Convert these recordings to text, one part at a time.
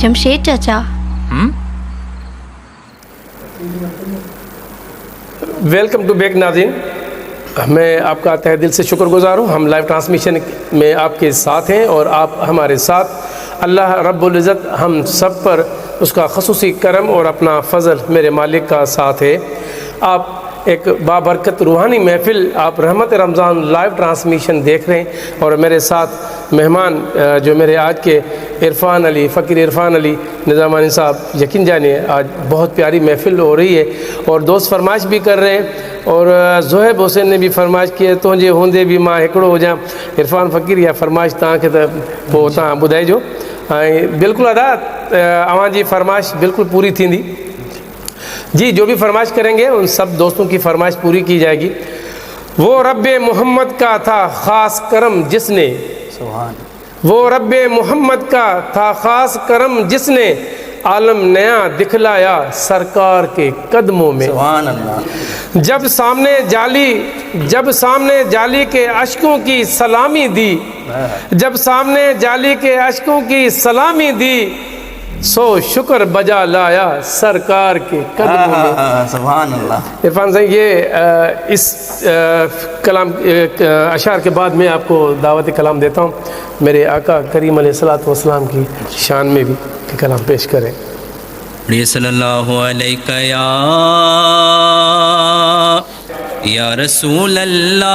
शमशेद चाचा। Welcome two back नाज़रीन, मैं आपका तहे दिल से शुक्रगुजार हूँ। हम लाइव ट्रांसमिशन में आपके साथ हैं और आप हमारे साथ। अल्लाह रब्बुल इज़्ज़त हम सब पर उसका ख़ुसूसी करम और अपना फ़ज़ल मेरे मालिक का साथ है। आप एक बाबरकत रूहानी महफ़िल, आप रहमत रमज़ान लाइव ट्रांसमिशन देख रहे हैं और मेरे साथ मेहमान जो मेरे आज के इरफ़ान अली, फ़कीर इरफ़ान अली निज़ामानी साहब, यकीन जानिए आज बहुत प्यारी महफ़िल हो रही है और दोस्त फरमाइश भी कर रहे हैं। और ज़ोहेब हुसैन ने भी फरमाइश की है, तुझे होंदे भी मां हिकिड़ो हो जा इरफ़ान फ़कीर, या फरमाइश तव्हांखे त पोइ तव्हां ॿुधाइजो। ऐं बिल्कुलु अदा अवां जी फरमाइश बिल्कुल पूरी थींदी जी। जो भी फरमाइश करेंगे उन सब दोस्तों की फरमाइश पूरी की जाएगी। वो रब्बे मोहम्मद का था ख़ास करम जिसने, वो रब्बे मोहम्मद का था ख़ास करम जिसने आलम नया दिखलाया सरकार के कदमों में। जब सामने जाली के अश्कों की सलामी दी, जब सामने जाली के अश्कों की सलामी दी, सो शुक्र बजा लाया सरकार के कदमों में। सुभान अल्लाह। इरफान साहब, ये इस कलाम अशार के बाद मैं आपको दावत कलाम देता हूँ। मेरे आका करीम अलैहिस्सलातु वस्सलाम की शान में भी कलाम पेश करें। सल्लल्लाहु अलैका या रसूल अल्लाह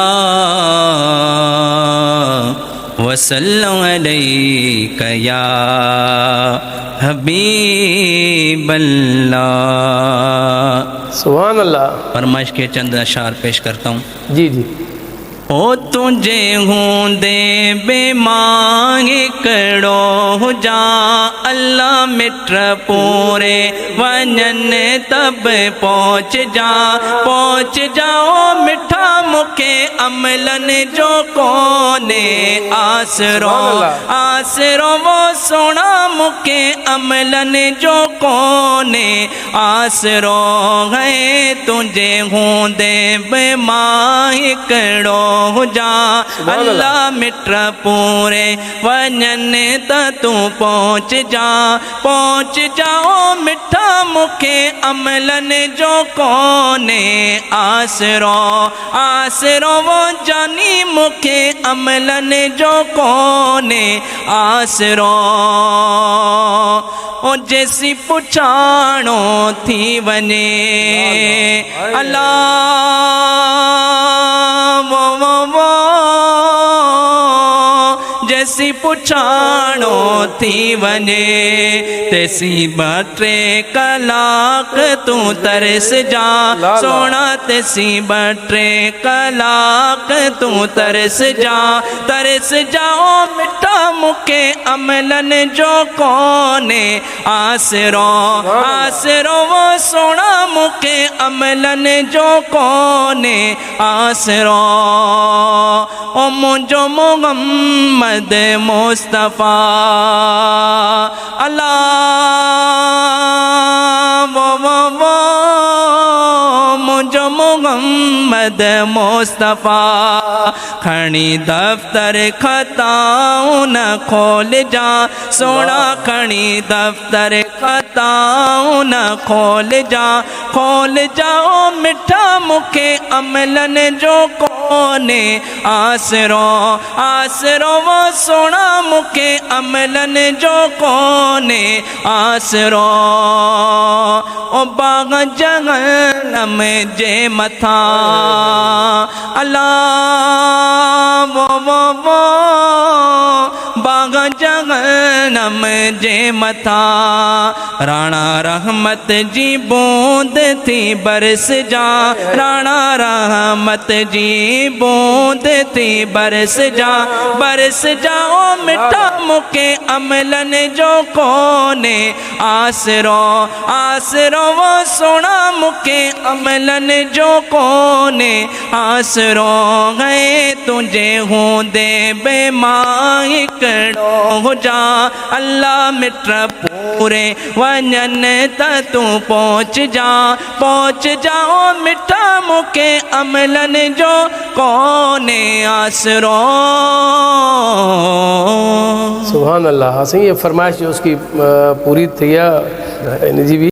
वसल्लम अलैका या हबीब अल्लाह। सुभान अल्लाह। फरमाइश के चंद अशार पेश करता हूँ। जी जी। ओ तुझे हूंदे बेमांग हिकिड़ो हुजा, अल्लाह मिट पूरे वञन तब पहुँच जाओ मिठा मुखे अमलन जो कोने आसरो, आसरो वो सोना मुखे अमलन जो कोने आसरो है। तुझे हूंदे बेमांग हिकिड़ो हुजा, अल्लाह मिट पूरे वञन त तू पहुँच जाओ मिठा मुखे अमलन जो कोने आसरो, आसरो वो जानी मुखे अमलन जो कोने आसरो। ओ जैसी पुछाणो थी वञे अल्लाह वो जैसी पुछाणो थी वञे, तैसी ॿटे कलाक तू तरस जा सोना, तैसी ॿटे कलाक तू तरस जाओ मिठा मुखे अमलन जो कोने आसरो, आसरो वो सोना मुखे अमलन जो कोने आसरो। ओ मुझो मोहम्मद मुस्तफ़ा अल्लाह वो मुझो मोहम्मद मुस्तफ़ा खणी दफ्तर खताऊं न खोल जा सोना, खणी दफ्तर खताऊं न खोल जाओ मिठा मुखे अमलन जो कोने आसरो, आसरो वो सोना मुखे अमलन जो कोने आसरो। ओ बाग जहन्नम जे मथा अल्लाह वो बाग जहन्नम जे मथा, राणा रहमत जी बूंद थी बरस जा, राणा रहमत जी बूंद थी बरस जाओ मिठा मुखे अमलन जो कोने आसरो, आसरो वो सोना मुखे अमलन जो कोने आसरो है। तुझे हूंदे बेमां हिकिड़ो हुजा, अल्लाह मिट पूरे वञन त तू पहुँच जाओ मिठा मुखे अमलन जो कोने आसरो। सुभान अल्लाह। हाँ सही, ये फरमाइश जो उसकी पूरी थी जी भी